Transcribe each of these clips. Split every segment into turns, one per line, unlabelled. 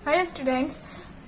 Hello students,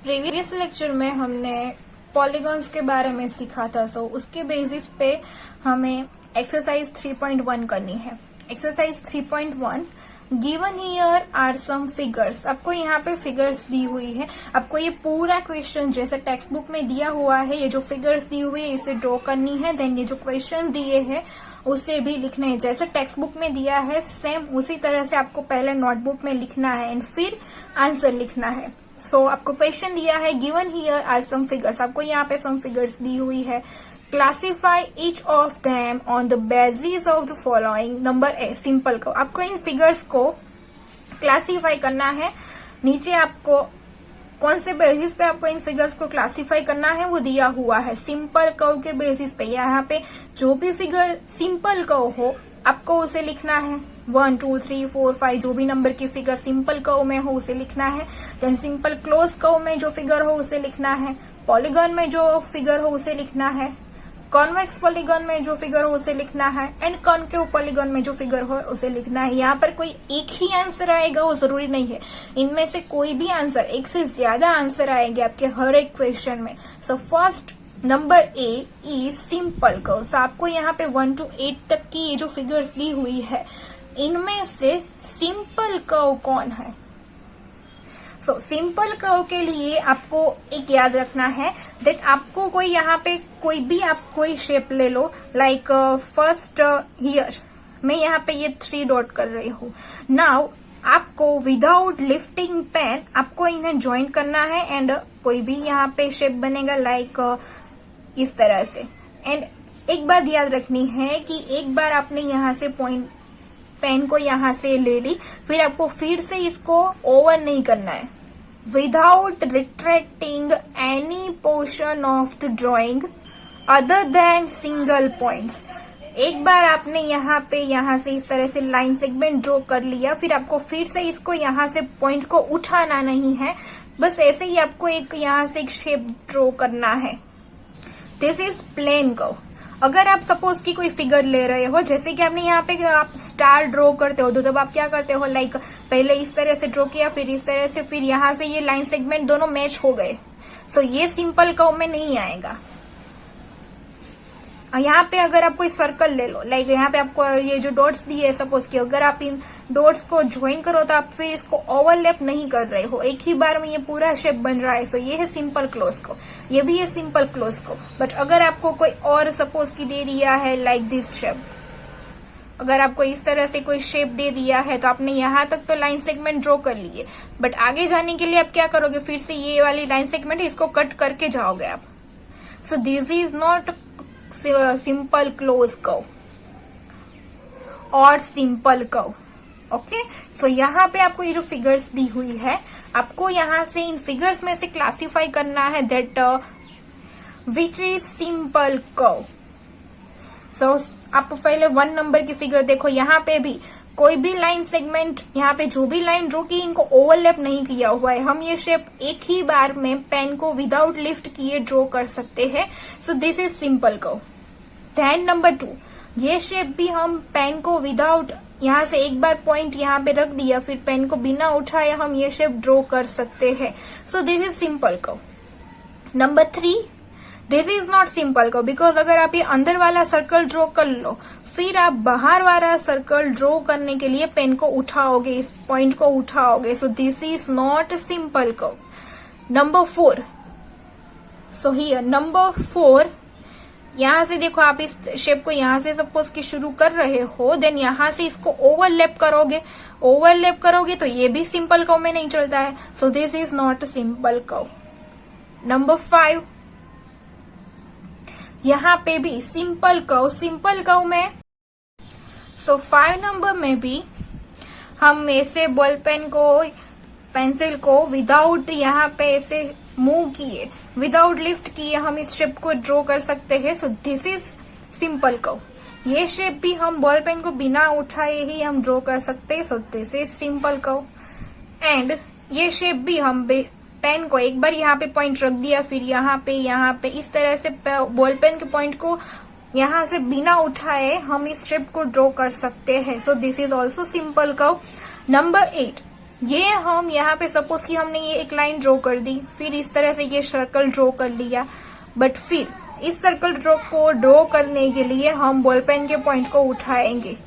previous lecture में हमने polygons के बारे में सीखा था। सो उसके बेसिस पे हमें एक्सरसाइज 3.1 करनी है। Exercise 3.1, given here are some figures. आपको यहाँ पे फिगर्स दी हुई है। आपको ये पूरा क्वेश्चन जैसे टेक्स्ट बुक में दिया हुआ है, ये जो फिगर्स दी हुई है इसे ड्रॉ करनी है। देन ये जो क्वेश्चन दिए हैं उसे भी लिखना है, जैसे टेक्स्ट बुक में दिया है सेम उसी तरह से आपको पहले नोटबुक में लिखना है एंड फिर आंसर लिखना है। सो आपको क्वेश्चन दिया है given here are some figures. आपको यहाँ पे सम फिगर्स दी हुई है। Classify each of them on the basis of the following. Number A, simple को आपको इन फिगर्स को क्लासीफाई करना है। नीचे आपको कौन से बेसिस पे आपको इन फिगर्स को क्लासीफाई करना है वो दिया हुआ है। सिंपल कर्व के बेसिस पे यहाँ पे जो भी फिगर सिंपल कर्व हो आपको उसे लिखना है। 1, 2, 3, 4, 5 जो भी नंबर की फिगर सिंपल कर्व में हो उसे लिखना है। देन सिंपल क्लोज कर्व में जो फिगर हो उसे लिखना है। पॉलीगॉन में जो फिगर हो उसे लिखना है। कॉन्वेक्स पॉलीगॉन में जो फिगर हो उसे लिखना है एंड कॉनकेव पॉलीगॉन में जो फिगर हो उसे लिखना है। यहाँ पर कोई एक ही आंसर आएगा वो जरूरी नहीं है। इनमें से कोई भी आंसर, एक से ज्यादा आंसर आएंगे आपके हर एक क्वेश्चन में। So first number A is simple curve. So आपको यहाँ पे 1 to 8 तक की ये जो फिगर्स दी हुई है इनमें से सिंपल कर्व कौन है। सो सिंपल कर्व के लिए आपको एक याद रखना है दैट आपको कोई यहाँ पे कोई भी आप कोई शेप ले लो। लाइक फर्स्ट हियर मैं यहाँ पे ये 3 डॉट कर रही हूँ। नाउ आपको विदाउट लिफ्टिंग पेन आपको इन्हें ज्वाइन करना है एंड कोई भी यहाँ पे शेप बनेगा लाइक इस तरह से। एंड एक बात याद रखनी है कि एक बार आपने यहाँ से पॉइंट पेन को यहाँ से ले ली, फिर आपको फिर से इसको ओवर नहीं करना है। Without retracting any portion of the drawing other than single points. एक बार आपने यहाँ से इस तरह से लाइन सेगमेंट ड्रॉ कर लिया, फिर आपको फिर से इसको यहाँ से पॉइंट को उठाना नहीं है। बस ऐसे ही आपको एक यहाँ से एक शेप ड्रॉ करना है। This is plane curve. अगर आप सपोज की कोई फिगर ले रहे हो, जैसे कि आपने यहाँ पे आप स्टार ड्रॉ करते हो तो तब आप क्या करते हो, लाइक पहले इस तरह से ड्रॉ किया फिर इस तरह से, फिर यहाँ से ये लाइन सेगमेंट दोनों मैच हो गए। सो ये सिंपल कर्व में नहीं आएगा। यहाँ पे अगर आप कोई सर्कल ले लो, लाइक यहाँ पे आपको ये जो डॉट्स दिए है, सपोज कि अगर आप इन डॉट्स को ज्वाइन करो तो आप फिर इसको ओवरलैप नहीं कर रहे हो, एक ही बार में ये पूरा शेप बन रहा है। सो ये है सिंपल क्लोज को, ये भी है सिंपल क्लोज को। बट अगर आपको कोई और सपोज की दे दिया है लाइक दिस शेप, अगर आपको इस तरह से कोई शेप दे दिया है तो आपने यहाँ तक तो लाइन सेगमेंट ड्रॉ कर लिए, बट आगे जाने के लिए आप क्या करोगे, फिर से ये वाली लाइन सेगमेंट इसको कट करके जाओगे आप। सो this is not simple close curve और सिंपल कर्व। ओके, सो यहाँ पे आपको ये जो फिगर्स दी हुई है आपको यहाँ से इन फिगर्स में से क्लासीफाई करना है that which is simple curve. So आप पहले 1 नंबर की फिगर देखो, यहाँ पे भी कोई भी लाइन सेगमेंट, यहाँ पे जो भी लाइन ड्रॉ की इनको ओवरलैप नहीं किया हुआ है। हम ये शेप एक ही बार में पेन को विदाउट लिफ्ट किए ड्रॉ कर सकते हैं। So this is simple curve. Then number 2, ये शेप भी हम पेन को विदाउट यहाँ से एक बार पॉइंट यहाँ पे रख दिया, फिर पेन को बिना उठाए हम ये शेप ड्रॉ कर सकते हैं। So this is simple curve. Number 3, this is not simple curve because अगर आप ये अंदर वाला सर्कल ड्रॉ कर लो, फिर आप बाहर वाला सर्कल ड्रॉ करने के लिए पेन को उठाओगे, इस पॉइंट को उठाओगे। So this is not simple curve. Number 4, so here number 4, यहाँ से देखो आप इस शेप को यहाँ से सपोज की शुरू कर रहे हो, देन यहाँ से इसको ओवरलैप करोगे तो ये भी सिंपल कर्व में नहीं चलता है। So this is not simple curve. Number 5, यहाँ पे भी सिंपल कर्व में। सो 5 नंबर में भी हम ऐसे बॉल पेन को, पेंसिल को विदाउट यहाँ पे ऐसे मूव किए, विदाउट लिफ्ट किए हम इस शेप को ड्रॉ कर सकते हैं। So this is simple curve. ये शेप भी हम बॉल पेन को बिना उठाए ही हम ड्रॉ कर सकते हैं। So this is simple curve. And ये शेप भी हम पेन को एक बार यहाँ पे पॉइंट रख दिया, फिर यहाँ पे इस तरह से बॉल पेन के पॉइंट को यहाँ से बिना उठाए हम इस शेप को ड्रॉ कर सकते हैं। So this is also simple curve. Number 8, ये हम यहाँ पे सपोज कि हमने ये एक लाइन ड्रॉ कर दी, फिर इस तरह से ये सर्कल ड्रॉ कर लिया, बट फिर इस सर्कल को ड्रॉ करने के लिए हम बॉल पेन के पॉइंट को उठाएंगे.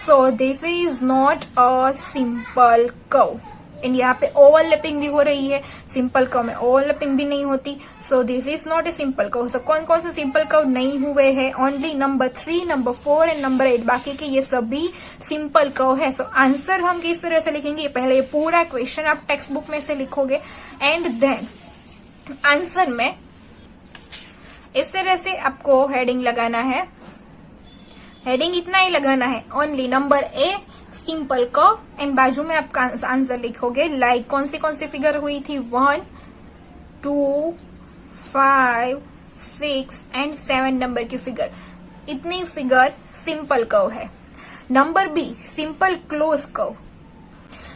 सो this is not a simple curve. And यहाँ पे ओवरलैपिंग भी हो रही है, सिंपल कर्व में ओवरलैपिंग भी नहीं होती. So this is not a simple curve. So कौन कौन से सिंपल कर्व नहीं हुए हैं? Only number 3, number 4 and number 8. बाकी के ये सभी सिंपल कर्व है. सो आंसर हम किस तरह से लिखेंगे? पहले ये पूरा क्वेश्चन आप टेक्स्ट बुक में से लिखोगे एंड देन आंसर में इस तरह से आपको हेडिंग लगाना है. हेडिंग इतना ही लगाना है, only number A simple curve, and बाजू में आपका आंसर लिखोगे. लाइक कौन सी फिगर हुई थी? 1, 2, 5, 6 एंड 7 नंबर की फिगर. इतनी फिगर सिंपल कर्व है. Number B simple close curve.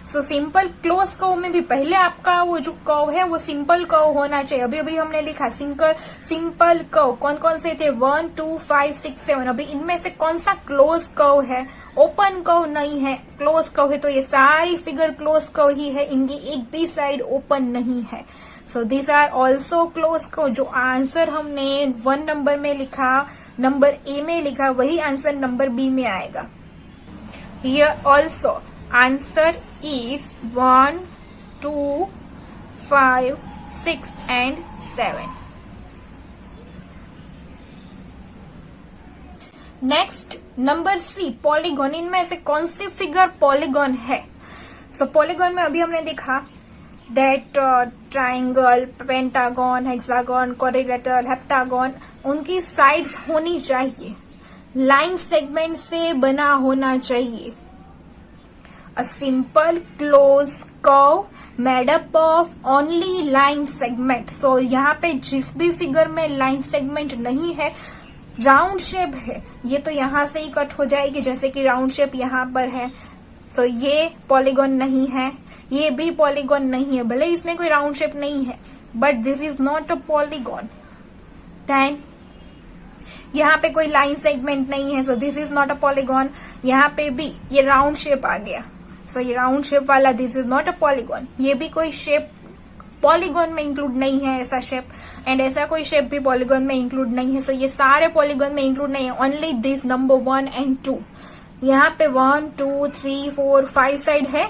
So simple close curve में भी पहले आपका वो जो कर्व है वो सिंपल कर्व होना चाहिए. अभी अभी हमने लिखा सिंपल कर्व कौन कौन से थे? 1, 2, 5, 6, 7. अभी इनमें से कौन सा क्लोज कर्व है? ओपन कर्व नहीं है, क्लोज कर्व है. तो ये सारी फिगर क्लोज कर्व ही है, इनकी एक भी साइड ओपन नहीं है. So this are also close curve. जो आंसर हमने 1 नंबर में लिखा, नंबर ए में लिखा, वही आंसर नंबर बी में आएगा. Here also answer is 1, 2, 5, 6 and 7. Next number C polygon. इनमें से कौन सी फिगर पॉलीगॉन है? सो पॉलीगॉन में अभी हमने देखा that triangle, pentagon, hexagon, quadrilateral, heptagon, उनकी साइड्स होनी चाहिए, लाइन सेगमेंट से बना होना चाहिए. A simple closed curve made up of only line segment. So यहाँ पे जिस भी फिगर में लाइन सेगमेंट नहीं है, राउंड शेप है, ये तो यहाँ से ही कट हो जाएगी, जैसे कि राउंड शेप यहाँ पर है. सो ये पॉलीगॉन नहीं है, ये भी पॉलीगॉन नहीं है, भले इसमें कोई राउंड शेप नहीं है, but this is not a polygon. Then यहाँ पे कोई लाइन सेगमेंट नहीं है, so this is not a polygon. यहाँ पे भी ये राउंड शेप आ गया, सो ये राउंड शेप वाला this is not a polygon. ये भी कोई शेप पॉलीगॉन में इंक्लूड नहीं है, ऐसा शेप, एंड ऐसा कोई शेप भी पॉलीगॉन में इंक्लूड नहीं है. सो ये सारे पॉलीगॉन में इंक्लूड नहीं है, ओनली दिस नंबर 1 एंड 2. यहाँ पे 1, 2, 3, 4, 5 साइड है.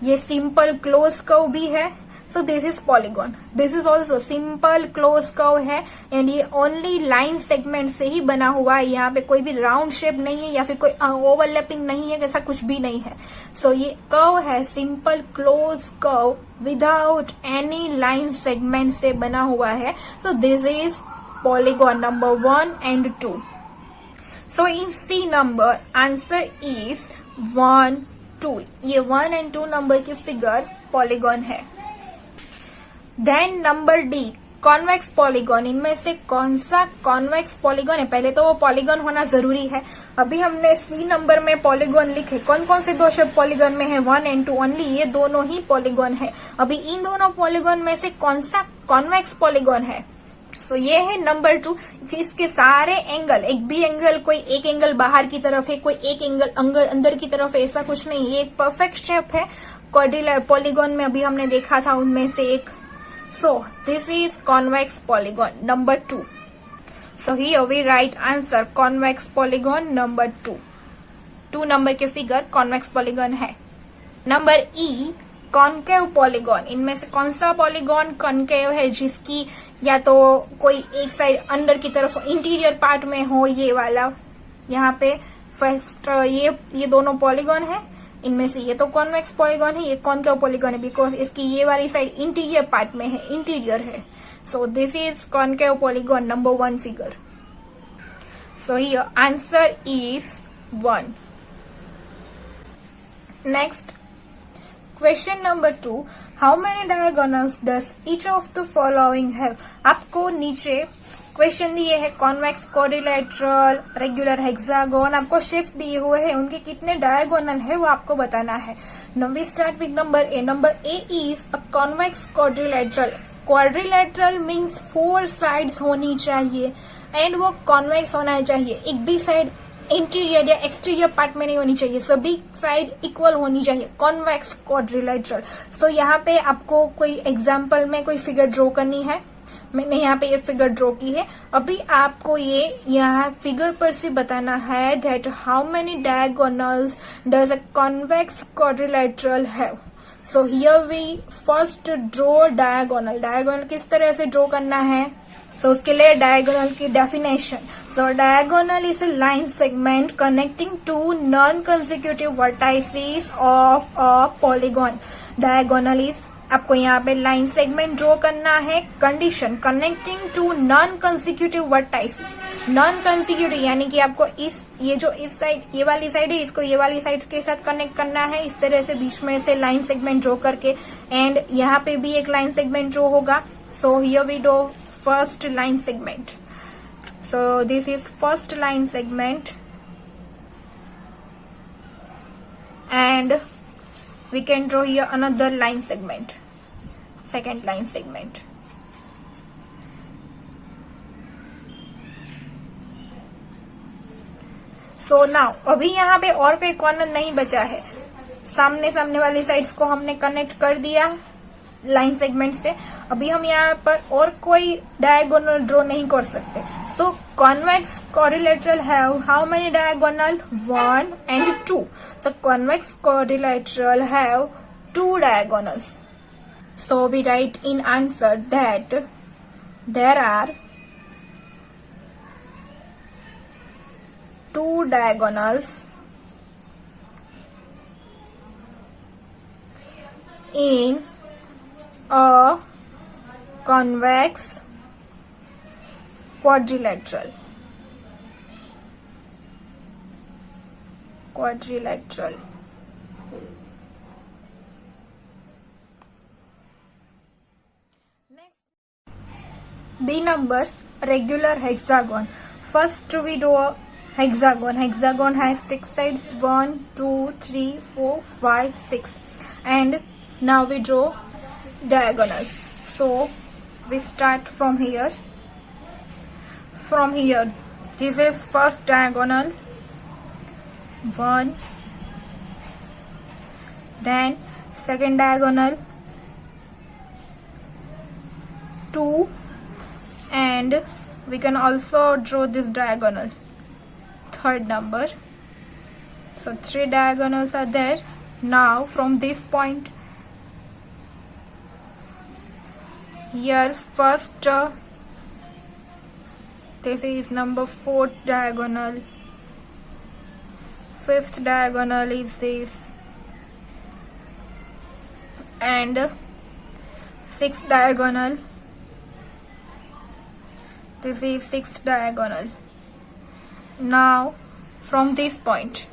ये सिंपल क्लोज कर्व भी है. So this is polygon. This is also simple close curve है, एंड ये ओनली लाइन सेगमेंट से ही बना हुआ है. यहाँ पे कोई भी राउंड शेप नहीं है या फिर कोई ओवरलैपिंग नहीं है, ऐसा कुछ भी नहीं है. सो ये कर्व है simple close curve without any line segment से बना हुआ है. So this is polygon number 1 and 2. So in C number answer is 1, 2. ये 1 एंड 2 नंबर की फिगर पॉलीगॉन है. Then number D convex polygon. इनमें से कौन सा कॉन्वेक्स पॉलीगॉन है? पहले तो वो पॉलीगॉन होना जरूरी है. अभी हमने सी नंबर में पॉलीगॉन लिखे, कौन कौन से दो शेप पॉलीगॉन में है? 1 एंड 2. ओनली ये दोनों ही पॉलीगॉन है. अभी इन दोनों पॉलीगॉन में से कौन सा कॉन्वेक्स पॉलीगॉन है? सो ये है नंबर 2. इसके सारे एंगल, एक भी एंगल, कोई एक एंगल बाहर की तरफ है, कोई एक एंगल अंदर की तरफ है, ऐसा कुछ नहीं. ये एक परफेक्ट शेप है. क्वाड्रिलेटरल पॉलीगॉन में अभी हमने देखा था उनमें से एक. So this is convex polygon number 2. So here we write answer convex polygon number 2. 2 number के फिगर convex polygon है. Number E concave polygon. इनमें से कौन सा पॉलीगॉन कॉन्केव है, जिसकी या तो कोई एक साइड अंदर की तरफ इंटीरियर पार्ट में हो, ये वाला. यहाँ पे फर्स्ट ये दोनों पॉलीगॉन है. इनमें से ये तो कॉन्वेक्स पॉलीगॉन है, ये कॉन्केव पॉलीगॉन है, बिकॉज इसकी ये वाली साइड इंटीरियर पार्ट में है, इंटीरियर है. So this is concave polygon number 1 figure. So here answer is 1. Next question number 2. How many diagonals does each of the following have? आपको नीचे क्वेश्चन दिए हैं, कॉन्वेक्स, क्वाड्रिलेटरल, रेगुलर, हेक्सागोन, आपको shapes दिए हुए हैं, उनके कितने डायगोनल है वो आपको बताना है. Now we start with number A. Number A is a convex quadrilateral. Quadrilateral means 4 sides होनी चाहिए, एंड वो कॉन्वेक्स होना चाहिए. एक भी साइड इंटीरियर या एक्सटीरियर पार्ट में नहीं होनी चाहिए, सभी साइड इक्वल होनी चाहिए, कॉन्वेक्स क्वाड्रिलेटरल। सो यहाँ पे आपको कोई एग्जाम्पल में कोई फिगर ड्रॉ करनी है, मैंने यहाँ पे ये फिगर ड्रॉ की है। अभी आपको ये यहाँ फिगर पर से बताना है that how many diagonals does a convex quadrilateral have. So here we first draw diagonal. Diagonal किस तरह से ड्रॉ करना है, सो उसके लिए डायगोनल की definition. So diagonal is a line segment connecting two non consecutive vertices of a polygon. Diagonal is, आपको यहाँ पे लाइन सेगमेंट ड्रॉ करना है, condition connecting two non consecutive vertices. Non consecutive यानी कि आपको ये जो इस साइड, ये वाली साइड है, इसको ये वाली साइड के साथ कनेक्ट करना है, इस तरह से बीच में से लाइन सेगमेंट ड्रॉ करके। एंड यहाँ पे भी एक लाइन सेगमेंट ड्रॉ होगा। So here we draw first line segment. So this is first line segment, and we can draw here another line segment, second line segment. So now अभी यहाँ पे और कोई कॉर्नर नहीं बचा है, सामने वाली साइड्स को हमने कनेक्ट कर दिया लाइन सेगमेंट से। अभी हम यहाँ पर और कोई डायगोनल ड्रॉ नहीं कर सकते। So convex quadrilateral have how many diagonal, 1 and 2। So convex quadrilateral have 2 diagonals. So we write in answer that there are 2 diagonals in a convex quadrilateral. Next, B number, regular hexagon. First we draw a hexagon. Hexagon has 6 sides, 1, 2, 3, 4, 5, 6. And now we draw diagonals. So we start from here. From here, this is first diagonal, 1, then second diagonal, 2, and we can also draw this diagonal, third number. So 3 diagonals are there. Now from this point here, first this is number 4th diagonal, 5th diagonal is this, and 6th diagonal, this is 6th diagonal. Now from this point,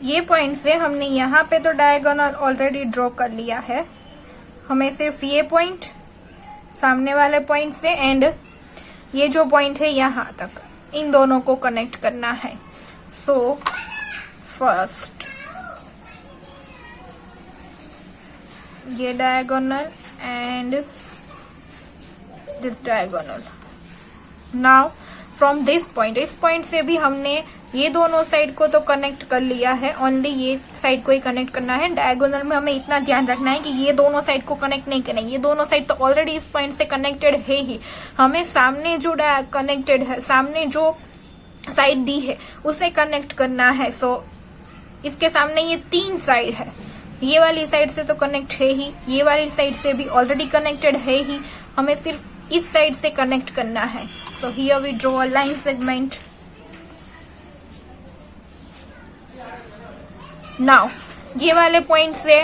ये point से हमने यहाँ पे तो diagonal already draw कर लिया है, हमें सिर्फ ये पॉइंट, सामने वाले पॉइंट से एंड ये जो पॉइंट है यहाँ तक, इन दोनों को कनेक्ट करना है। सो फर्स्ट ये diagonal and this diagonal. Now from this point, इस पॉइंट से भी हमने ये दोनों साइड को तो कनेक्ट कर लिया है, ओनली ये साइड को ही कनेक्ट करना है। डायगोनल में हमें इतना ध्यान रखना है कि ये दोनों साइड को कनेक्ट नहीं करना है, ये दोनों साइड तो ऑलरेडी इस पॉइंट से कनेक्टेड है ही, हमें सामने जो कनेक्टेड है, सामने जो साइड दी है उसे कनेक्ट करना है। सो इसके सामने ये 3 साइड है, ये वाली साइड से तो कनेक्ट है ही, ये वाली साइड से भी ऑलरेडी कनेक्टेड है ही, हमें सिर्फ इस साइड से कनेक्ट करना है। So here we draw a line segment. Now ये वाले पॉइंट से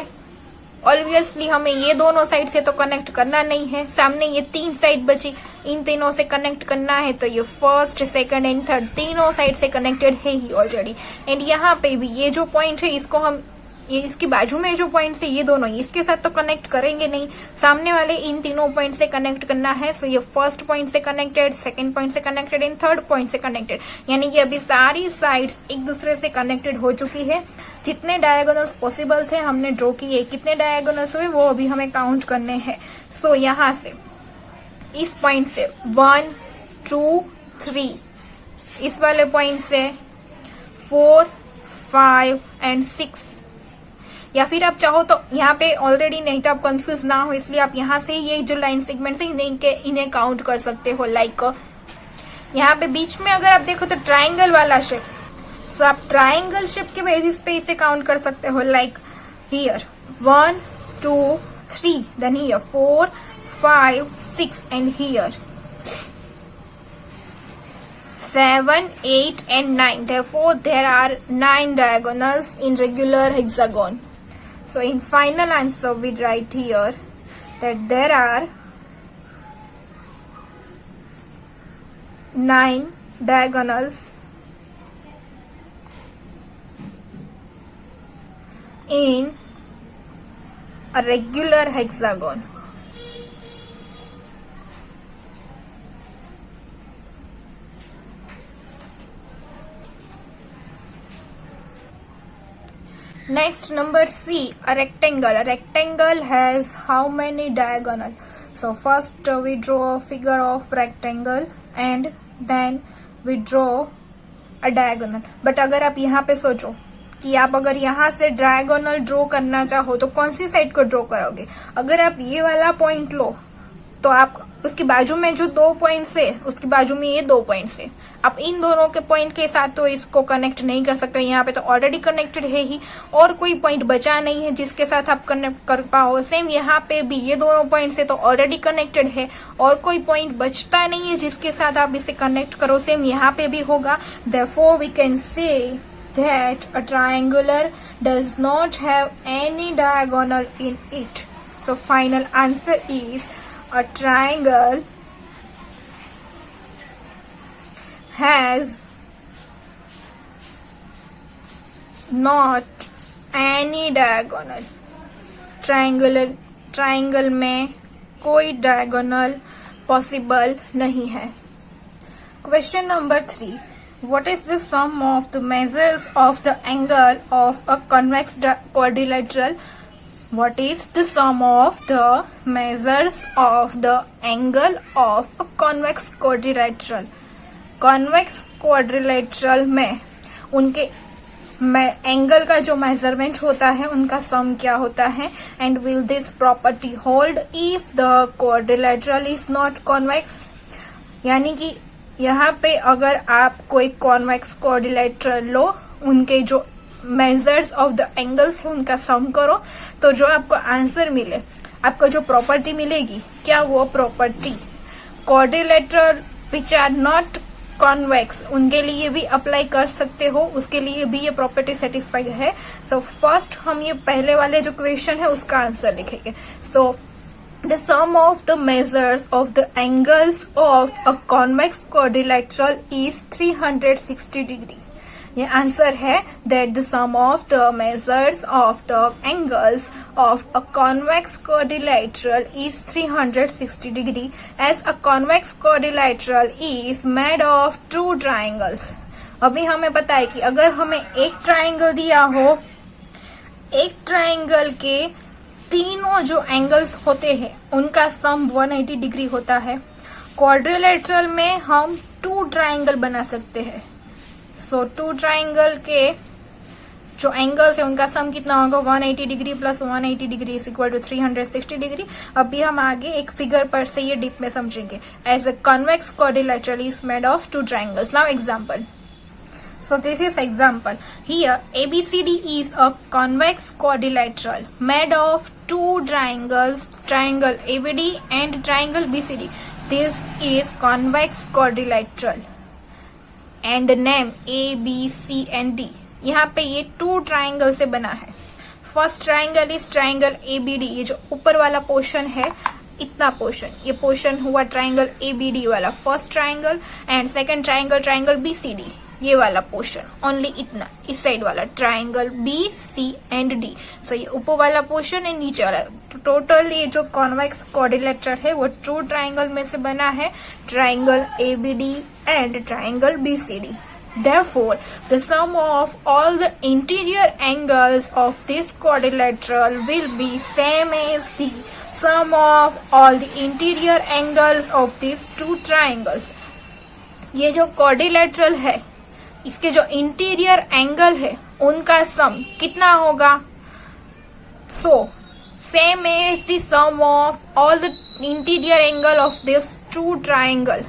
ऑब्वियसली हमें ये दोनों साइड से तो कनेक्ट करना नहीं है, सामने ये 3 साइड बची, इन तीनों से कनेक्ट करना है। तो ये फर्स्ट, सेकंड एंड थर्ड तीनों साइड से कनेक्टेड है ही ऑलरेडी। एंड यहाँ पे भी ये जो पॉइंट है इसको हम, ये इसकी बाजू में जो पॉइंट्स है ये दोनों, इसके साथ तो कनेक्ट करेंगे नहीं, सामने वाले इन तीनों पॉइंट से कनेक्ट करना है। सो ये फर्स्ट पॉइंट से कनेक्टेड, सेकंड पॉइंट से कनेक्टेड एंड थर्ड पॉइंट से कनेक्टेड, यानी कि अभी सारी साइड्स एक दूसरे से कनेक्टेड हो चुकी है। जितने डायगोनल्स पॉसिबल थे हमने ड्रॉ किए, कितने डायगोनल्स हुए वो अभी हमें काउंट करने हैं। सो यहाँ से इस पॉइंट से 1 2 3 इस वाले पॉइंट से 4, 5 एंड 6, या फिर आप चाहो तो यहाँ पे ऑलरेडी, नहीं तो आप कंफ्यूज ना हो इसलिए आप यहाँ से ये जो लाइन सेगमेंट है इन्हें काउंट कर सकते हो। लाइक यहाँ पे बीच में अगर आप देखो तो ट्राइंगल वाला शेप, सो आप ट्राइंगल शेप के बेसिस पे इसे काउंट कर सकते हो। Like here 1, 2, 3, then here 4, 5, 6 and here 7, 8 and 9. Therefore, there are 9 diagonals in regular hexagon. So, in final answer, we write here that there are 9 diagonals in a regular hexagon. Next, number C, a rectangle. A rectangle has how many diagonal? So first we draw a figure of rectangle and then we draw a diagonal. But अगर आप यहाँ पे सोचो कि आप अगर यहाँ से डायगोनल ड्रॉ करना चाहो तो कौन सी साइड को ड्रॉ करोगे? अगर आप ये वाला पॉइंट लो तो आप उसके बाजू में जो 2 पॉइंट्स है उसके बाजू में ये 2 पॉइंट्स है, आप इन दोनों के पॉइंट के साथ तो इसको कनेक्ट नहीं कर सकते। यहाँ पे तो ऑलरेडी कनेक्टेड है ही और कोई पॉइंट बचा नहीं है जिसके साथ आप कनेक्ट कर पाओ। सेम यहाँ पे भी ये दोनों पॉइंट से तो ऑलरेडी कनेक्टेड है और कोई पॉइंट बचता नहीं है जिसके साथ आप इसे कनेक्ट करो। सेम यहाँ पे भी होगा। Therefore we can say that a triangular does not have any diagonal in it. So final answer is a triangle has not any diagonal. Triangle में कोई डायगोनल पॉसिबल नहीं है। Question number 3, what is the sum of the measures of the angle of a convex quadrilateral? What is the sum of the measures of the angle of a convex quadrilateral? Convex quadrilateral में उनके angle का जो measurement होता है उनका सम क्या होता है? And will this property hold if the quadrilateral is not convex? यानी कि यहाँ पे अगर आप कोई कॉन्वेक्स क्वाड्रिलेटरल लो, उनके जो मेजर्स ऑफ द एंगल्स है उनका सम करो तो जो आपको आंसर मिले, आपको जो प्रॉपर्टी मिलेगी, क्या वो property quadrilateral which are not convex उनके लिए भी अप्लाई कर सकते हो, उसके लिए भी ये प्रॉपर्टी सेटिस्फाइड है। सो फर्स्ट हम ये पहले वाले जो क्वेश्चन है उसका आंसर लिखेंगे। सो the sum of the measures of the angles of a convex quadrilateral is 360 degree. ये आंसर है that the sum of the measures of the angles of a convex quadrilateral is 360 degree as a convex quadrilateral is made of 2 triangles. अभी हमें पता है कि अगर हमें एक ट्राइंगल दिया हो, एक ट्राइंगल के तीनों जो एंगल्स होते हैं उनका सम 180 डिग्री होता है। क्वाड्रिलेटरल में हम 2 ट्राइंगल बना सकते हैं। सो 2 ट्राइंगल के जो एंगल्स है उनका सम कितना होगा? 180 degree plus 180 degree is equal to 360 degree. अभी हम आगे एक फिगर पर से ये डीप में समझेंगे। As a convex quadrilateral is made of 2 triangles. Now example. So this is example. Here ABCD is a convex quadrilateral made of 2 triangles, triangle ABD and triangle BCD. This is convex quadrilateral and name A, B, C and D. यहाँ पे ये 2 triangle से बना है। First triangle is triangle ABD, ये जो ऊपर वाला पोर्शन है इतना पोर्शन, ये पोर्शन हुआ ट्राइंगल ABD वाला first triangle. And second triangle triangle BCD, ये वाला पोर्शन ओनली इतना, इस साइड वाला triangle B, C and D। सो ये ऊपर वाला पोर्शन है, नीचे वाला। टोटल ये जो कॉन्वेक्स क्वाड्रिलेटरल है वो 2 ट्राइंगल में से बना है, triangle ABD and triangle BCD. Therefore, the sum of all the interior angles of this quadrilateral will be same as the sum of all the interior angles of these 2 triangles. ये जो quadrilateral है, इसके जो interior angle है उनका sum कितना होगा? So same is the sum of all the interior angle of this two triangle.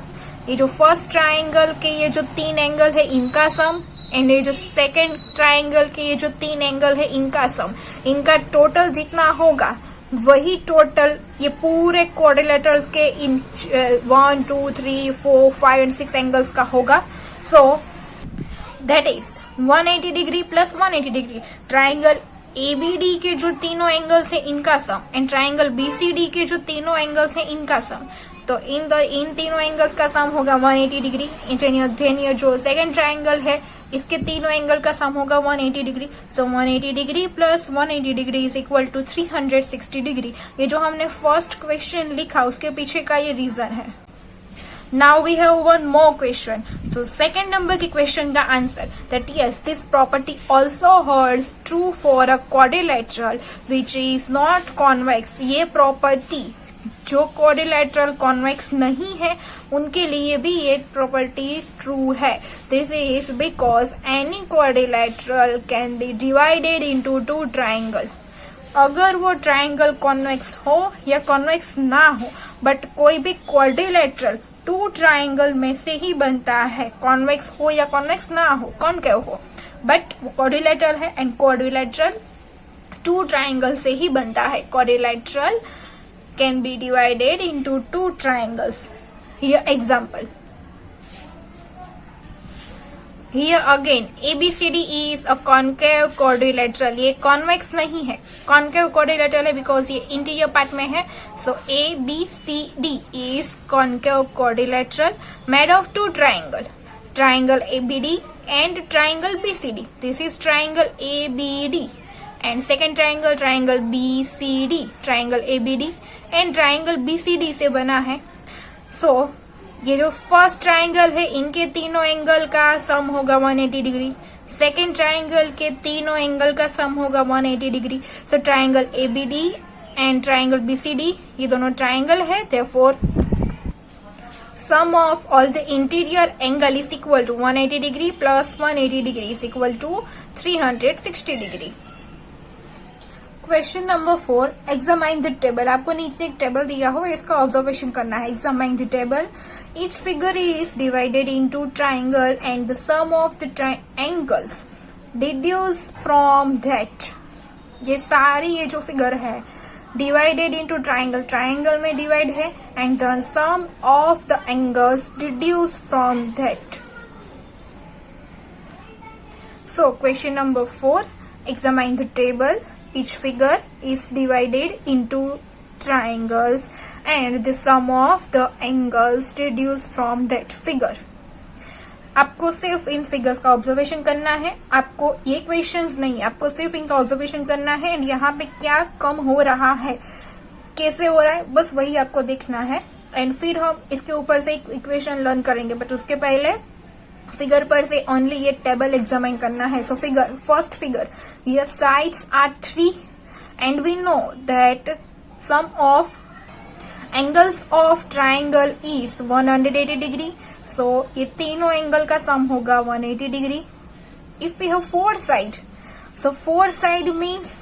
ये जो फर्स्ट ट्राइंगल के ये जो 3 एंगल है इनका सम, एंड ये जो सेकेंड ट्राइंगल के ये जो 3 एंगल है इनका सम, इनका टोटल जितना होगा वही टोटल ये पूरे क्वाड्रिलेटरल्स के इन 1 2 3 4 5 एंड 6 एंगल्स का होगा। So that is 180 degree plus 180 degree. Triangle ABD के जो तीनों एंगल्स है इनका सम, एंड ट्राइंगल बीसीडी के जो तीनों एंगल्स है इनका सम। तो इन तीनों एंगल्स का सम होगा 180 डिग्री। देन ये जो सेकंड ट्राइंगल है इसके तीनों एंगल का सम होगा 180 degree. So 180 degree plus 180 degree is equal to 360 degree. ये जो हमने फर्स्ट क्वेश्चन लिखा उसके पीछे का ये रीजन है। Now we have one more question. तो सेकंड नंबर के क्वेश्चन का answer that yes this property also holds true for a quadrilateral which is not convex. ये प्रॉपर्टी जो क्वाड्रिलेटरल कॉन्वेक्स नहीं है उनके लिए भी ये प्रॉपर्टी ट्रू है। This is because any quadrilateral can be divided into 2 triangle. अगर वो ट्राइंगल कॉन्वेक्स हो या कॉन्वेक्स ना हो, बट कोई भी क्वाड्रिलेटरल 2 ट्राइंगल में से ही बनता है, कॉन्वेक्स हो या कॉन्वेक्स ना हो, कॉनकेव हो, बट वो क्वाड्रिलेटरल है एंड क्वाड्रिलेटरल 2 ट्राइंगल से ही बनता है। Quadrilateral can be divided into 2 triangles. Here example. Here again ABCD is a concave quadrilateral. ये convex नहीं है, concave quadrilateral है because ये interior part में है. So ABCD is concave quadrilateral made of 2 triangle. Triangle ABD and triangle BCD. This is triangle ABD. And second triangle, triangle BCD, triangle ABD and triangle BCD से बना है। So ये जो first triangle है इनके तीनों एंगल का sum होगा 180 डिग्री। सेकेंड ट्राइंगल के तीनों एंगल का सम होगा 180 degree. So triangle ABD and triangle BCD ये दोनों ट्राइंगल है, therefore sum of all the interior angle is equal to 180 degree plus 180 degree is equal to 360 degree. Question number 4, examine the table. आपको नीचे एक table दिया हो, इसका observation करना है। Examine the table. Each figure is divided into triangle and the sum of the triangles deduce from that. ये सारी ये जो फिगर है डिवाइडेड इनटू ट्राइंगल, ट्राइंगल में डिवाइड है, and the sum of the angles deduce from that. So question number 4, examine the table. Each figure is divided into triangles and the sum of the angles deduced from that figure. आपको सिर्फ इन figures का observation करना है, आपको ये questions नहीं, आपको सिर्फ इनका ऑब्जर्वेशन करना है एंड यहाँ पे क्या कम हो रहा है, कैसे हो रहा है, बस वही आपको देखना है। एंड फिर हम इसके ऊपर से एक इक्वेशन लर्न करेंगे, बट उसके पहले फिगर पर से ओनली ये टेबल एग्जामाइन करना है। So figure, first figure, here sides are 3 and we know that sum of angles of triangle is 180 degree. So ये तीनों एंगल का सम होगा 180 degree. If we have 4 side, so 4 side means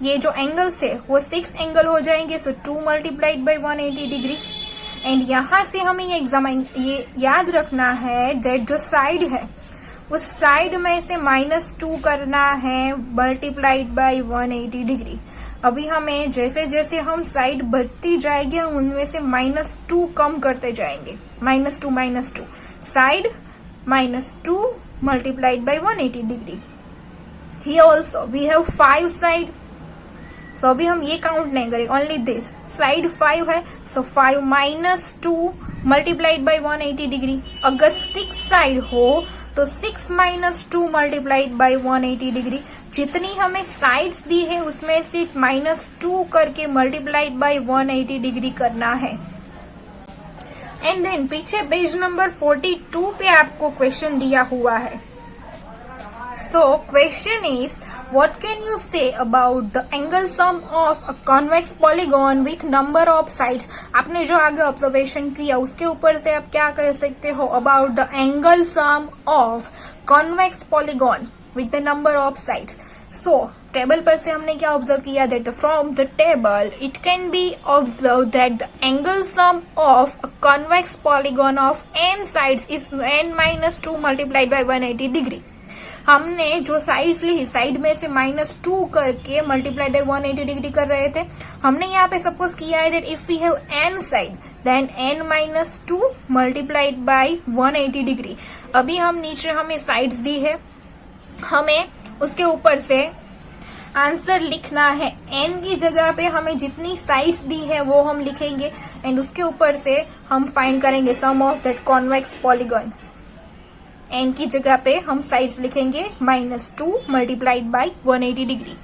ये जो angles है वो 6 एंगल हो जाएंगे। So 2 multiplied by 180 degree. And यहां से हमें ये याद रखना है दैट जो साइड है उस साइड में से -2 करना है मल्टीप्लाइड बाय 180 डिग्री। अभी हमें जैसे जैसे हम साइड बढ़ती जाएगी हम उनमें से -2 कम करते जाएंगे। -2 side -2 multiplied by 180 degree. Here also we have 5 side. So अभी हम ये काउंट नहीं करेंगे, ओनली दिस साइड 5 है। सो 5 -2 मल्टीप्लाइड बाई 180 डिग्री। अगर 6 साइड हो तो 6 -2 मल्टीप्लाइड बाई 180 डिग्री। जितनी हमें साइड्स दी है उसमें से -2 करके मल्टीप्लाइड बाई 180 डिग्री करना है। एंड देन पीछे पेज नंबर 42 पे आपको क्वेश्चन दिया हुआ है। So question is, what can you say about the angle sum of a convex polygon with number of sides? आपने जो आगे ऑब्जर्वेशन किया उसके ऊपर से आप क्या कह सकते हो about the angle sum of convex polygon with the number of sides? So table पर से हमने क्या ऑब्जर्व किया that from the table it can be observed that the angle sum of a convex polygon of n sides is n minus 2 multiplied by 180 degree. हमने जो sides ली side में से -2 करके मल्टीप्लाइड बाय 180 डिग्री कर रहे थे. हमने यहाँ पे सपोज किया है that if we have n side then n -2 multiplied by 180 degree. अभी हम नीचे हमें साइड्स दी है, हमें उसके ऊपर से आंसर लिखना है. n की जगह पे हमें जितनी साइड्स दी है वो हम लिखेंगे एंड उसके ऊपर से हम फाइंड करेंगे sum of that convex polygon. n की जगह पे हम साइड्स लिखेंगे -2 multiplied by 180 degree.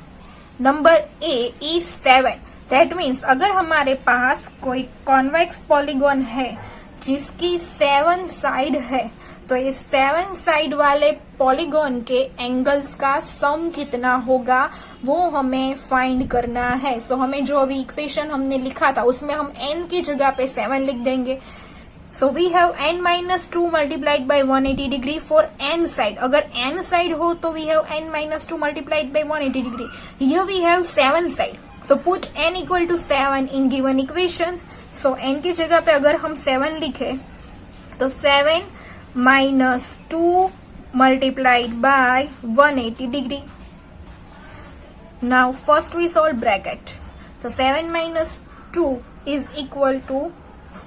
Number A is 7. That means अगर हमारे पास कोई कॉन्वेक्स पॉलीगॉन है जिसकी 7 साइड है तो ये 7 साइड वाले पॉलीगॉन के एंगल्स का सम कितना होगा वो हमें फाइंड करना है. सो हमें जो अभी इक्वेशन हमने लिखा था उसमें हम n की जगह पे 7 लिख देंगे. So we have n minus 2 multiplied by 180 degree for n side. अगर n side हो तो we have n minus 2 multiplied by 180 degree. Here we have 7 side. So put n equal to 7 in given equation. So n की जगह पे अगर हम 7 लिखे तो 7 minus 2 multiplied by 180 degree. Now first we solve bracket. So 7 minus 2 is equal to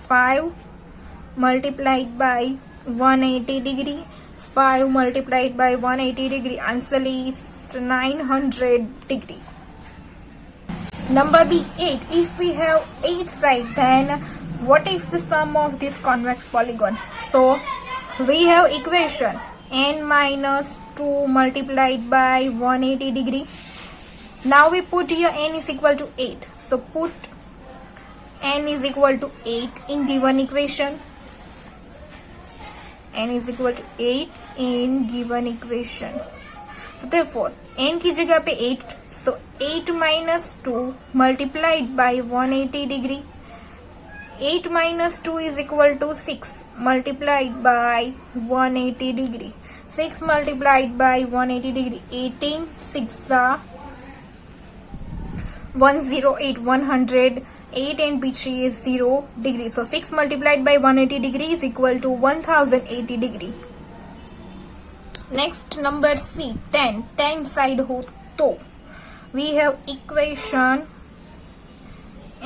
5 multiplied by 180 degree. 5 multiplied by 180 degree. Answer is 900 degree. Number B 8. If we have 8 sides, then what is the sum of this convex polygon? So we have equation n minus 2 multiplied by 180 degree. Now we put here n is equal to 8. So put n is equal to 8 in given equation. n is equal to 8 in given equation. So therefore n की जगह पे 8. So 8 minus 2 multiplied by 180 degree. 8 minus 2 is equal to 6 multiplied by 180 degree. 6 multiplied by 180 degree. 18 6 are 108 100. 8 and p3 is 0 degree. So 6 multiplied by 180 degree is equal to 1080 degree. Next number C 10. 10 side हो तो we have equation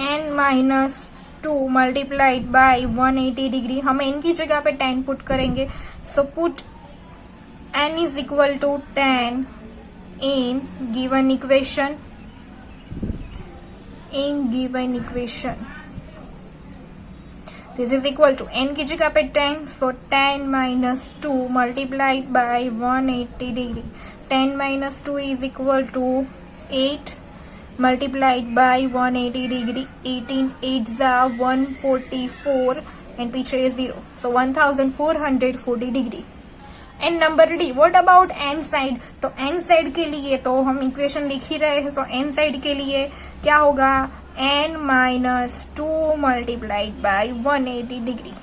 n minus 2 multiplied by 180 degree. हम n की जगह पे 10 put करेंगे. So put n is equal to 10 in given equation. In given equation this is equal to n की जगह पे 10. So 10 minus 2 multiplied by 180 degree. 10 minus 2 is equal to 8 multiplied by 180 degree. 18 8s are 144 and p3 is 0. So 1440 degree. And number D what about an side. तो N side के लिए तो हम equation लिख ही रहे हैं. सो एन साइड के लिए क्या होगा n minus 2 multiplied by 180 degree.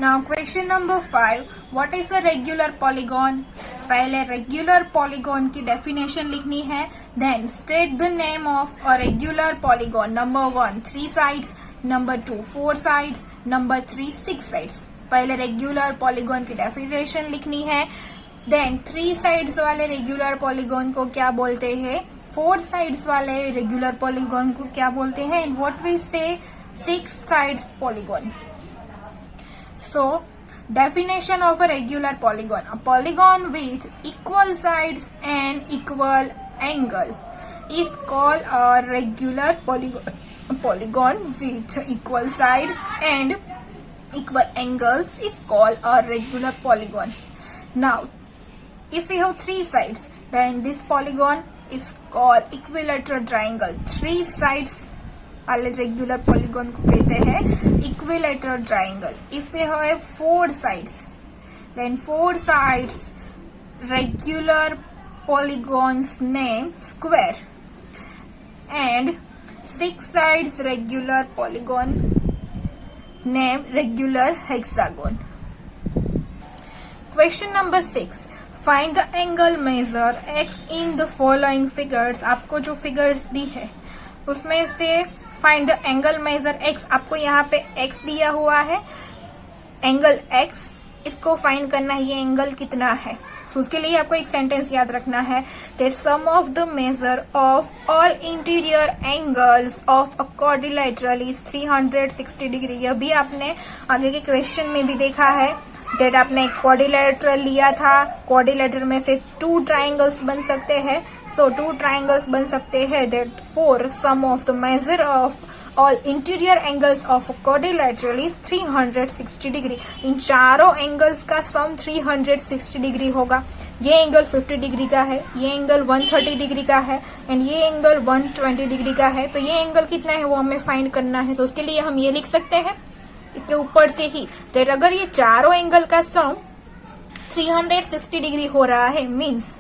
Now question number 5. What is a regular polygon? पहले regular polygon की definition लिखनी है. Then state the name of a regular polygon. Number 1 3 sides. Number 2 4 sides. Number 3 6 sides. पहले regular polygon की definition लिखनी है. Then 3 sides वाले regular polygon को क्या बोलते हैं, 4 साइड्स वाले रेगुलर पॉलीगॉन को क्या बोलते हैं, एंड व्हाट वी से 6 sides polygon. So definition of a regular polygon: a polygon with equal sides and equal angle is called a regular polygon. A polygon with equal sides and equal angles is called a regular polygon. Now if we have 3 sides, then this polygon is called equilateral triangle. 3 sides वाले regular polygon को कहते हैं equilateral triangle. If we have 4 sides, then 4 sides regular polygons name square and 6 sides regular polygon name regular hexagon. Question number 6. Find the angle measure x in the following figures. आपको जो figures दी है उसमें से find the angle measure x, आपको यहाँ पे x दिया हुआ है, एंगल x, इसको फाइंड करना है ये एंगल कितना है. तो उसके लिए आपको एक सेंटेंस याद रखना है that sum of the measure of all interior angles of a quadrilateral is 360 degree. यह भी आपने आगे के क्वेश्चन में भी देखा है that आपने क्वाड्रिलेटरल लिया था, क्वाड्रिलेटरल में से 2 ट्राइंगल्स बन सकते हैं. सो 2 ट्राइंगल्स बन सकते हैं that for sum of the measure of all interior angles of a quadrilateral is 360 degree. इन चारों एंगल्स का सम 360 डिग्री होगा. ये एंगल 50 डिग्री का है, ये एंगल 130 डिग्री का है एंड ये एंगल 120 डिग्री का है. तो ये एंगल कितना है वो हमें फाइंड करना है. तो उसके लिए हम ये लिख सकते हैं इसके ऊपर से ही that अगर ये चारों एंगल का सम 360 डिग्री हो रहा है, मीन्स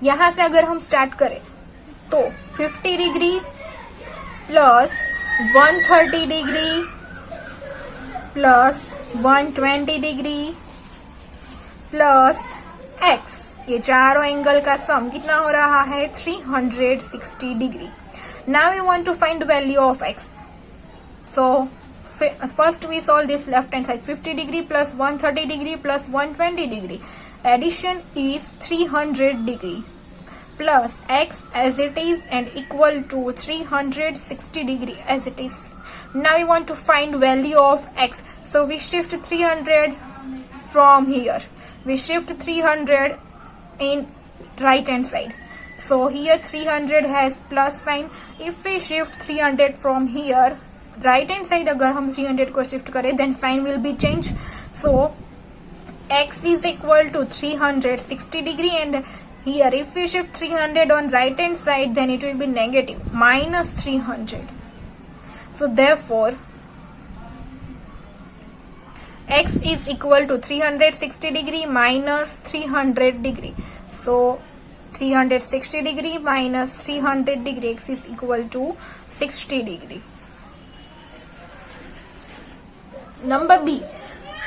यहां से अगर हम स्टार्ट करें तो 50 degree plus 130 degree plus 120 degree plus x, ये चारों एंगल का सम कितना हो रहा है 360 degree. Now we want to find value of x. So first we solve this left hand side. 50 degree plus 130 degree plus 120 degree. Addition is 300 degree plus x as it is and equal to 360 degree as it is. Now we want to find value of x. So we shift 300 from here. We shift 300 in right hand side. So here 300 has plus sign. If we shift 300 from here, right hand side अगर हम 300 को shift करें then sign will be change. So x is equal to 360 degree and here if you shift 300 on right hand side then it will be negative minus 300. So therefore x is equal to 360 degree minus 300 degree. So 360 degree minus 300 degree, x is equal to 60 degree. Number B,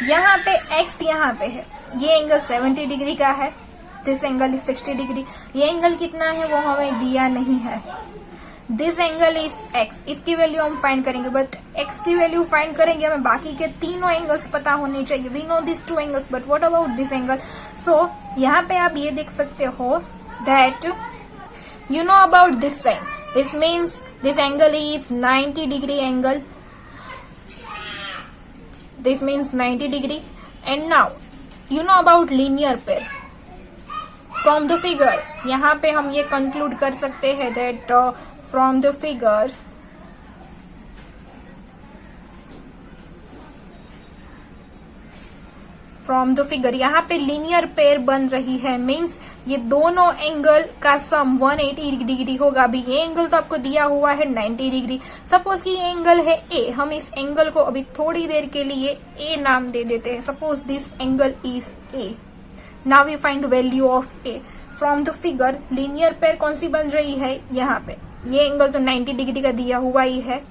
यहाँ पे x यहाँ पे है, ये angle 70 degree का है, this angle is 60 degree. ये angle कितना है वो हमें दिया नहीं है. दिस एंगल इज x, इसकी वैल्यू हम फाइंड करेंगे, बट x की वैल्यू फाइंड करेंगे हमें बाकी के तीनों एंगल्स पता होने चाहिए. We know this 2 angles but what about this angle. So यहाँ पे आप ये देख सकते हो that you know about this sign. This means this angle is 90 degree angle. This means 90 degree. And now you know about linear pair. From the figure, यहाँ पे हम ये conclude कर सकते हैं that from the figure यहाँ पे linear pair बन रही है. मीन्स ये दोनों एंगल का सम 180 डिग्री होगा. अभी ये एंगल तो आपको दिया हुआ है 90 डिग्री. सपोज कि ये एंगल है a, हम इस एंगल को अभी थोड़ी देर के लिए a नाम दे देते हैं. Suppose this angle is a. Now we find value of a from the figure. Linear pair कौन सी बन रही है यहाँ पे. ये एंगल तो 90 डिग्री का दिया हुआ ही है.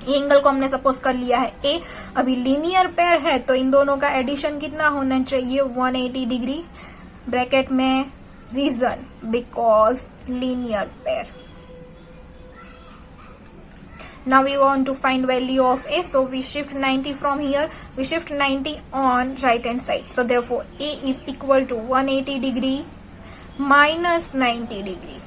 ये एंगल को हमने सपोज कर लिया है a. अभी लीनियर पेयर है तो इन दोनों का एडिशन कितना होना चाहिए 180 डिग्री. ब्रैकेट में reason because linear pair. Now we want to find value of a, so we shift 90 from here. We shift 90 on right hand side. So therefore a is equal to 180 degree minus 90 degree.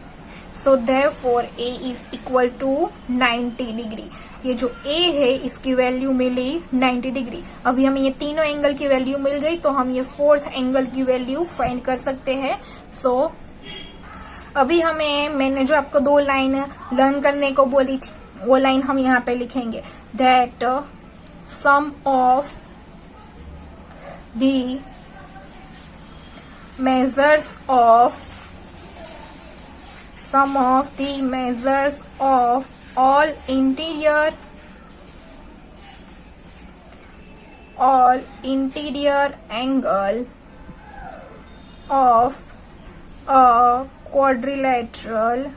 So therefore a is equal to 90 degree. ये जो a है इसकी value मिली 90 degree. अभी हमें ये तीनों angle की value मिल गई तो हम ये 4th एंगल की वैल्यू फाइंड कर सकते हैं. सो अभी हमें, मैंने जो आपको 2 लाइन लर्न करने को बोली थी वो लाइन हम यहाँ पे लिखेंगे that sum of the measures of all interior angle of a quadrilateral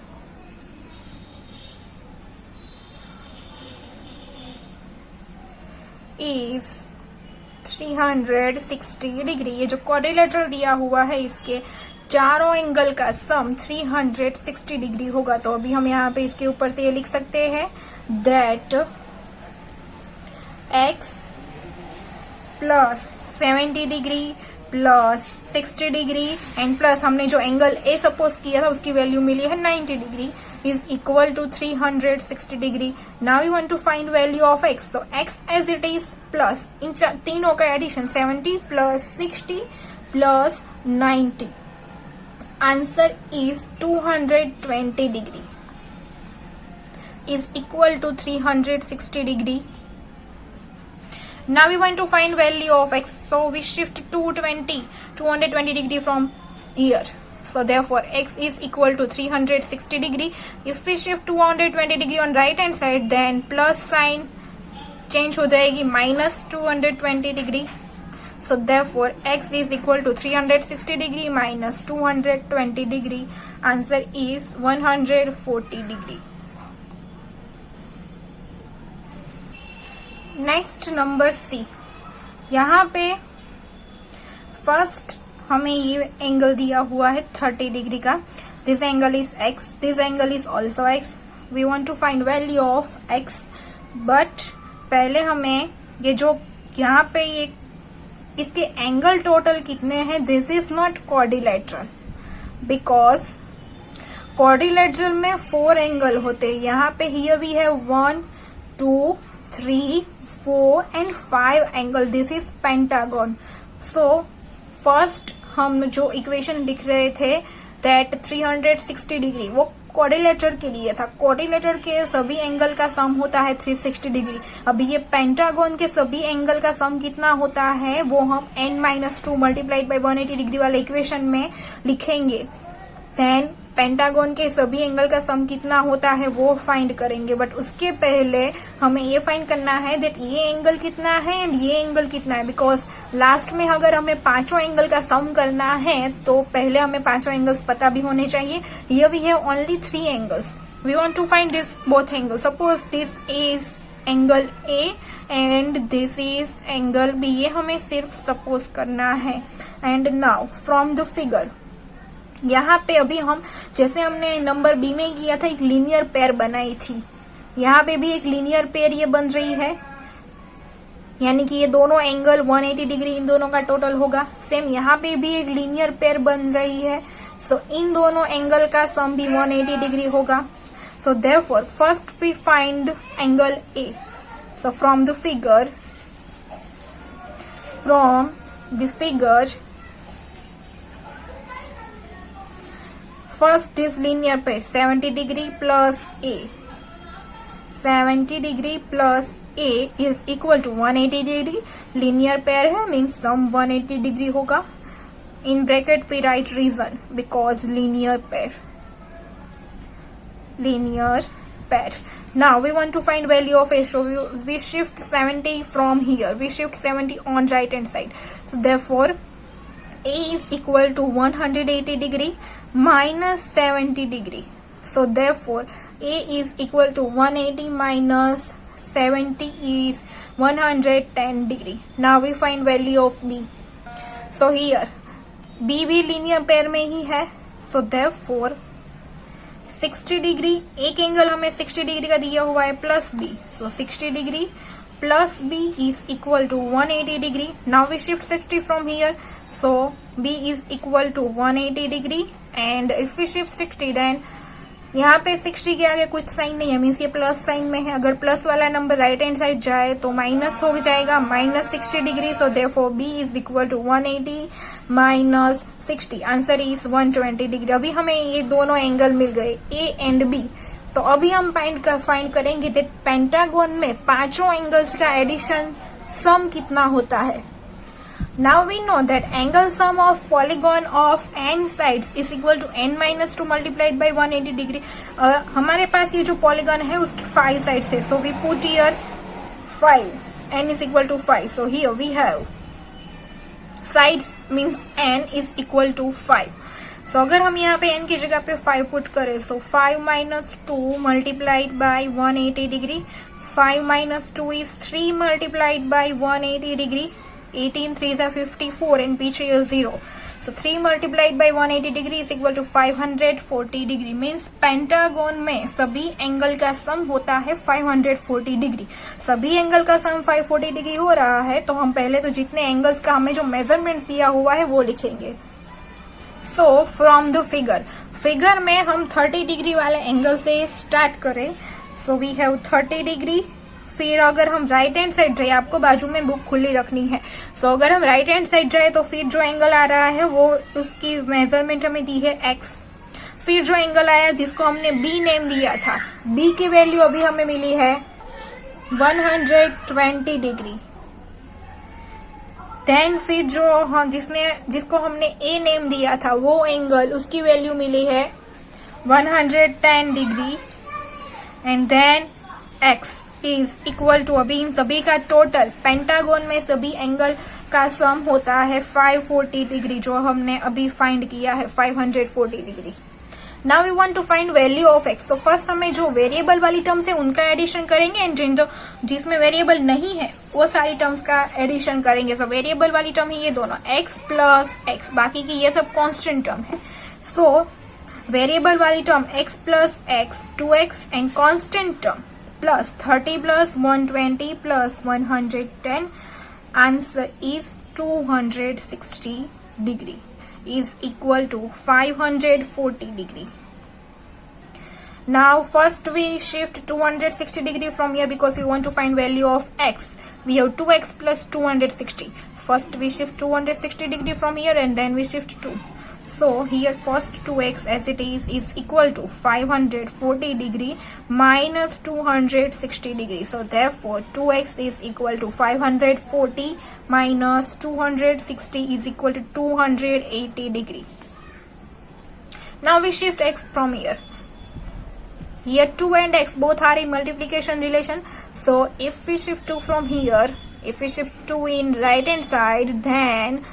is 360 degree. ये जो क्वाड्रिलेटरल दिया हुआ है इसके चारों एंगल का सम 360 डिग्री होगा। तो अभी हम यहाँ पे इसके ऊपर से ये लिख सकते हैं that x plus 70 degree plus 60 degree and plus हमने जो एंगल ए सपोज किया था उसकी वैल्यू मिली है 90 degree is equal to 360 degree. Now we want to find value of x। So x as it is plus इन तीनों का addition 70 plus 60 plus 90 answer is 220 degree is equal to 360 degree. Now we want to find value of x. So we shift 220 degree from here. So therefore x is equal to 360 degree. If we shift 220 degree on right hand side, then plus sign change हो जाएगी minus 220 degree. So therefore x is equal to 360 degree minus 220 degree. Answer is 140 degree. Next number C. यहाँ पे first हमें ये angle दिया हुआ है 30 degree का। This angle is x, this angle is also x. We want to find value of x, but पहले हमें ये जो यहाँ पे ये इसके एंगल टोटल कितने हैं, this is not quadrilateral because quadrilateral में 4 एंगल होते हैं। यहाँ पे here we have 1 2 3 4 and 5 angle. This is pentagon. So first हम जो इक्वेशन लिख रहे थे दैट 360 डिग्री वो क्वाड्रिलेटरल के लिए था। क्वाड्रिलेटरल के सभी एंगल का सम होता है 360 डिग्री। अभी ये पेंटागन के सभी एंगल का सम कितना होता है वो हम n-2 मल्टीप्लाइड बाय 180 डिग्री वाले इक्वेशन में लिखेंगे। देन पेंटागन के सभी एंगल का सम कितना होता है वो फाइंड करेंगे, बट उसके पहले हमें ये फाइंड करना है दैट ये एंगल कितना है एंड ये एंगल कितना है, बिकॉज लास्ट में अगर हमें पांचों एंगल का सम करना है तो पहले हमें पांचों एंगल्स पता भी होने चाहिए। Here we have only 3 angles. We want to find this both angle. Suppose this is angle A and this is angle B. ये हमें सिर्फ सपोज करना है। And now from the figure यहाँ पे अभी हम जैसे हमने नंबर बी में किया था एक लीनियर पेयर बनाई थी, यहाँ पे भी एक लीनियर पेयर ये बन रही है, यानी कि ये दोनों एंगल 180 डिग्री इन दोनों का टोटल होगा। सेम यहाँ पे भी एक लीनियर पेयर बन रही है। सो इन दोनों एंगल का सम भी 180 डिग्री होगा। So therefore first we find angle A. So from the figure first this linear pair 70 degree plus a, 70 degree plus a is equal to 180 degree। linear pair है means sum 180 degree होगा। in bracket we write reason because linear pair। now we want to find value of a, so we shift 70 from here, we shift 70 on right hand side। so therefore a is equal to 180 degree minus 70 degree. So therefore a is equal to 180 minus 70 is 110 degree. Now we find value of b. So here b भी linear pair में ही है। So therefore 60 degree एक angle हमें 60 degree का दिया हुआ है plus b। So 60 degree plus b is equal to 180 degree. Now we shift 60 from here, so b is equal to 180 degree and if we shift 60 then यहाँ पे 60 के आगे कुछ साइन नहीं है, मीन्स ये प्लस साइन में है। अगर प्लस वाला नंबर राइट हैंड साइड जाए तो माइनस हो जाएगा, minus 60 degree. So therefore b is equal to 180 minus 60, answer is 120 degree. अभी हमें ये दोनों एंगल मिल गए a एंड b। तो अभी हम फाइंड करेंगे दैट पेंटागन में पांचों एंगल्स का एडिशन सम कितना होता है। Now we know that angle sum of polygon of n sides is equal to n-2 multiplied by 180 degree. हमारे पास ये जो पॉलीगॉन है उसकी 5 साइड्स है, so we put here 5, n is equal to 5। So here we have sides means n is equal to 5 so अगर हम यहाँ पे n की जगह पे 5 पुट करें, सो 5 minus 2 multiplied by 180 degree, 5 minus 2 is 3 multiplied by 180 degree, 18 3 जा 54 एंड पीछे ये 0. So 3 multiplied by 180 degree is equal to 540 degree. Means pentagon में सभी एंगल का सम होता है 540 डिग्री. सभी एंगल का सम 540 डिग्री हो रहा है तो हम पहले तो जितने एंगल्स का हमें जो मेजरमेंट दिया हुआ है वो लिखेंगे. सो फ्रॉम द फिगर में हम 30 डिग्री वाले एंगल से स्टार्ट करें. So we have 30 degree. फिर अगर हम राइट हैंड साइड जाए, आपको बाजू में बुक खुली रखनी है. सो अगर हम राइट हैंड साइड जाए तो फिर जो एंगल आ रहा है वो उसकी मेजरमेंट हमें दी है x. फिर जो एंगल आया जिसको हमने b नेम दिया था, b की वैल्यू अभी हमें मिली है 120 डिग्री. देन फिर जो हम जिसको हमने a नेम दिया था वो एंगल, उसकी वैल्यू मिली है 110 degree. And then x is equal to, अभी इन सभी का टोटल पेंटागन में सभी एंगल का सम होता है 540 डिग्री, जो हमने अभी फाइंड किया है 540 degree. Now we want to find value of x. So first हमें जो वेरिएबल वाली टर्म्स है उनका एडिशन करेंगे एंड जिसमें वेरिएबल नहीं है वो सारी टर्म्स का एडिशन करेंगे. सो वेरिएबल वाली टर्म है ये दोनों, x प्लस x, बाकी की ये सब कांस्टेंट टर्म है. सो वेरिएबल वाली term x plus x, 2x and constant term plus 30 plus 120 plus 110, answer is 260 degree is equal to 540 degree. Now first we shift 260 degree from here because we want to find value of x. We have 2x plus 260. First we shift 260 degree from here and then we shift 2. So here first 2x as it is equal to 540 degree minus 260 degree. So therefore 2x is equal to 540 minus 260 is equal to 280 degree. Now we shift x from here. Here 2 and x both are in multiplication relation. So if we shift 2 from here, if we shift 2 in right hand side, then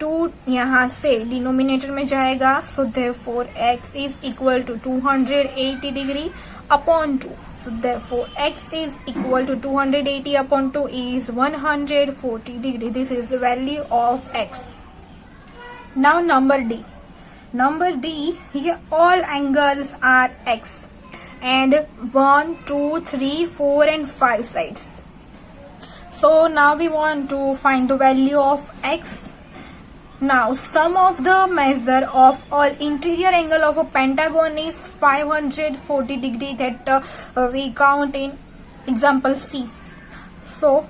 2 यहाँ से denominator में जाएगा. So therefore x is equal to 280 degree upon 2. So therefore x is equal to 280 upon 2 is 140 degree. This is the value of x. Now number D, here all angles are x and 1, 2, 3, 4 and 5 sides. So now we want to find the value of x. Now sum of the measure of all interior angle of a pentagon is 540 degree that we count in example C. So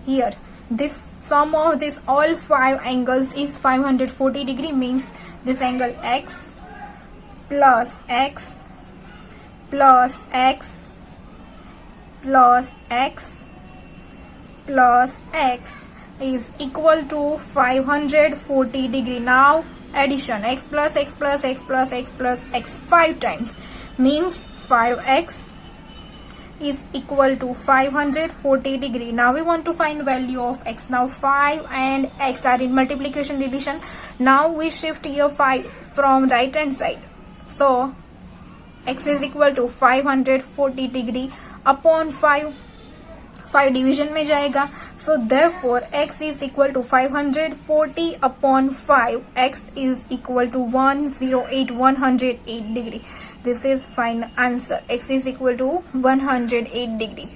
here this sum of this all 5 angles is 540 degree, means this angle x plus x plus x plus x plus x is equal to 540 degree. Now addition x plus x plus x plus x plus x 5 times means 5x is equal to 540 degree. Now we want to find value of x. Now 5 and x are in multiplication relation. Now we shift here 5 from right hand side. So x is equal to 540 degree upon 5 division में जाएगा. So therefore x is equal to 540 upon 5. x is equal to 108 degree. This is final answer. x is equal to 108 degree.